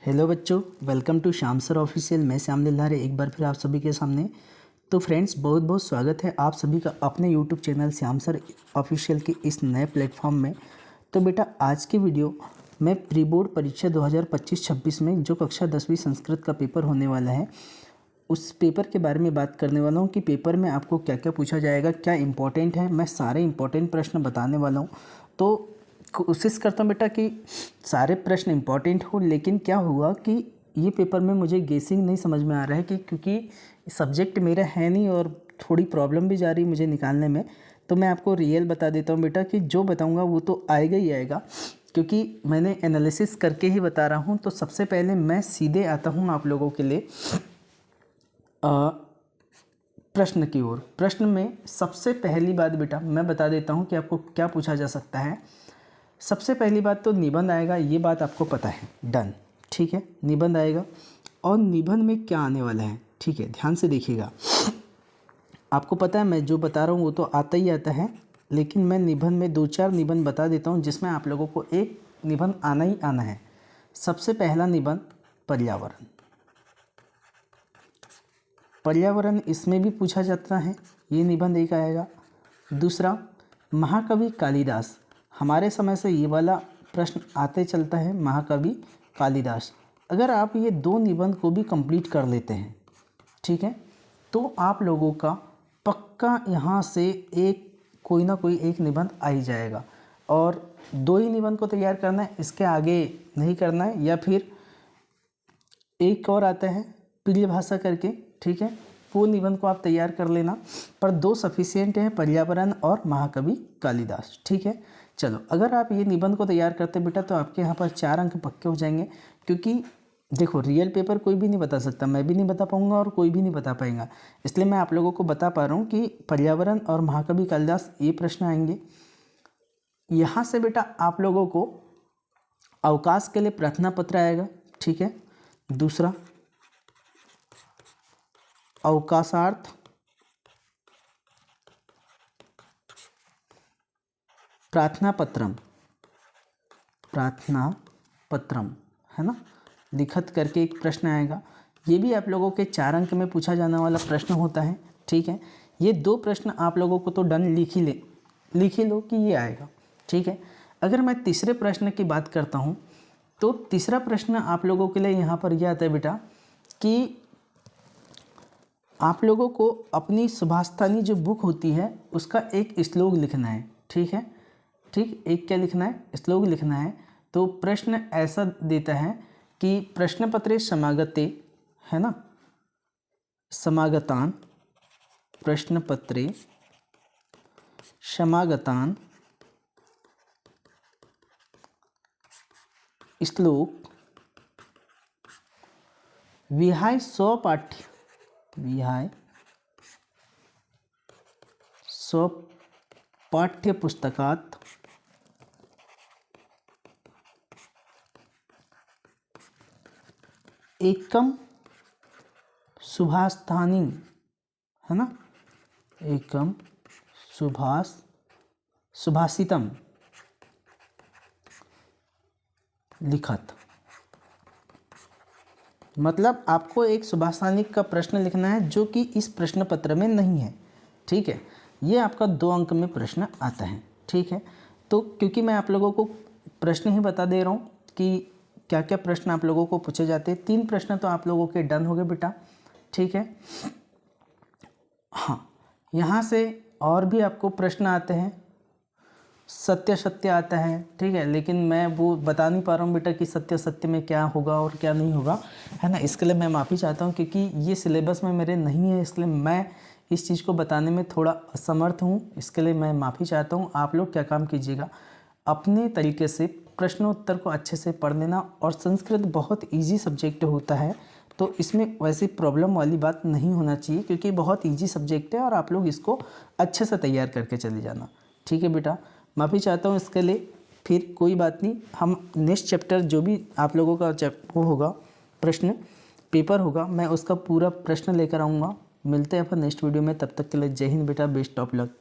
Hello बच्चों, welcome to Shyam sir official. मैं श्याम लिल्हारे एक बार फिर आप सभी के सामने। तो फ्रेंड्स, बहुत बहुत स्वागत है आप सभी का अपने YouTube channel Shyam sir official के इस नए प्लेटफॉर्म में। तो बेटा, आज की वीडियो में प्री बोर्ड परीक्षा 2025-26 में जो कक्षा 10वीं संस्कृत का पेपर होने वाला है, उस पेपर के बारे में बात करने वाला हूँ कि पेपर में आपको क्या क्या पूछा जाएगा, क्या इंपॉर्टेंट है। मैं सारे इंपॉर्टेंट प्रश्न बताने वाला हूँ। तो कोशिश करता हूँ बेटा कि सारे प्रश्न इंपॉर्टेंट हो, लेकिन क्या हुआ कि ये पेपर में मुझे गेसिंग नहीं समझ में आ रहा है कि क्योंकि सब्जेक्ट मेरा है नहीं और थोड़ी प्रॉब्लम भी जा रही मुझे निकालने में। तो मैं आपको रियल बता देता हूँ बेटा कि जो बताऊँगा वो तो आएगा ही आएगा, क्योंकि मैंने एनालिसिस करके ही बता रहा हूँ। तो सबसे पहले मैं सीधे आता हूँ आप लोगों के लिए प्रश्न की ओर। प्रश्न में सबसे पहली बात बेटा मैं बता देता हूँ कि आपको क्या पूछा जा सकता है। सबसे पहली बात तो निबंध आएगा, ये बात आपको पता है, डन, ठीक है। निबंध आएगा और निबंध में क्या आने वाला है, ठीक है, ध्यान से देखिएगा। आपको पता है मैं जो बता रहा हूँ वो तो आता ही आता है, लेकिन मैं निबंध में 2-4 निबंध बता देता हूँ जिसमें आप लोगों को एक निबंध आना ही आना है। सबसे पहला निबंध पर्यावरण। पर्यावरण इसमें भी पूछा जाता है, ये निबंध एक आएगा। दूसरा, महाकवि कालिदास। हमारे समय से ये वाला प्रश्न आते चलता है, महाकवि कालिदास। अगर आप ये 2 निबंध को भी कंप्लीट कर लेते हैं, ठीक है, तो आप लोगों का पक्का यहाँ से एक कोई ना कोई एक निबंध आ ही जाएगा। और 2 ही निबंध को तैयार करना है, इसके आगे नहीं करना है। या फिर एक और आता है प्रिय भाषा करके, ठीक है, वो निबंध को आप तैयार कर लेना, पर 2 सफिशियंट हैं, पर्यावरण और महाकवि कालिदास, ठीक है। चलो, अगर आप ये निबंध को तैयार करते बेटा तो आपके यहाँ पर 4 अंक पक्के हो जाएंगे। क्योंकि देखो, रियल पेपर कोई भी नहीं बता सकता, मैं भी नहीं बता पाऊंगा और कोई भी नहीं बता पाएगा, इसलिए मैं आप लोगों को बता पा रहा हूँ कि पर्यावरण और महाकवि कालिदास ये प्रश्न आएंगे। यहाँ से बेटा आप लोगों को अवकाश के लिए प्रार्थना पत्र आएगा, ठीक है। दूसरा, अवकाशार्थ प्रार्थना पत्रम है ना, लिखत करके एक प्रश्न आएगा। ये भी आप लोगों के 4 अंक में पूछा जाने वाला प्रश्न होता है, ठीक है। ये 2 प्रश्न आप लोगों को तो डन लिख ही लो कि ये आएगा, ठीक है। अगर मैं तीसरे प्रश्न की बात करता हूँ तो तीसरा प्रश्न आप लोगों के लिए यहाँ पर यह आता है बेटा कि आप लोगों को अपनी सुभाषितानी जो बुक होती है उसका एक श्लोक लिखना है, ठीक है। ठीक, एक क्या लिखना है, श्लोक लिखना है। तो प्रश्न ऐसा देता है कि प्रश्न पत्रे समागते, है ना, समागतान, प्रश्न पत्रे समागतान श्लोक विहाय स्वपाठ्य पुस्तकात एकम सुभाषितानी, है ना, एकम सुभाषितम लिखत। मतलब आपको एक सुभाषितानी का प्रश्न लिखना है जो कि इस प्रश्न पत्र में नहीं है, ठीक है। ये आपका 2 अंक में प्रश्न आता है, ठीक है। तो क्योंकि मैं आप लोगों को प्रश्न ही बता दे रहा हूँ कि क्या क्या प्रश्न आप लोगों को पूछे जाते हैं। 3 प्रश्न तो आप लोगों के डन हो गए बेटा, ठीक है। हाँ, यहाँ से और भी आपको प्रश्न आते हैं, सत्य आता है, ठीक है, लेकिन मैं वो बता नहीं पा रहा हूँ बेटा कि सत्य में क्या होगा और क्या नहीं होगा, है ना। इसके लिए मैं माफ़ी चाहता हूँ, क्योंकि ये सिलेबस में मेरे नहीं है, इसलिए मैं इस चीज़ को बताने में थोड़ा असमर्थ हूँ। इसके लिए मैं माफ़ी चाहता हूँ। आप लोग क्या काम कीजिएगा, अपने तरीके से प्रश्नोत्तर को अच्छे से पढ़ लेना। और संस्कृत बहुत ईजी सब्जेक्ट होता है, तो इसमें वैसी प्रॉब्लम वाली बात नहीं होना चाहिए, क्योंकि बहुत ईजी सब्जेक्ट है और आप लोग इसको अच्छे से तैयार करके चले जाना, ठीक है बेटा। माफ़ी चाहता हूँ इसके लिए। फिर कोई बात नहीं, हम नेक्स्ट चैप्टर जो भी आप लोगों का वो होगा, प्रश्न पेपर होगा, मैं उसका पूरा प्रश्न लेकर आऊँगा। मिलते हैं अपन नेक्स्ट वीडियो में, तब तक के लिए जय हिंद बेटा, बेस्ट ऑफ लक।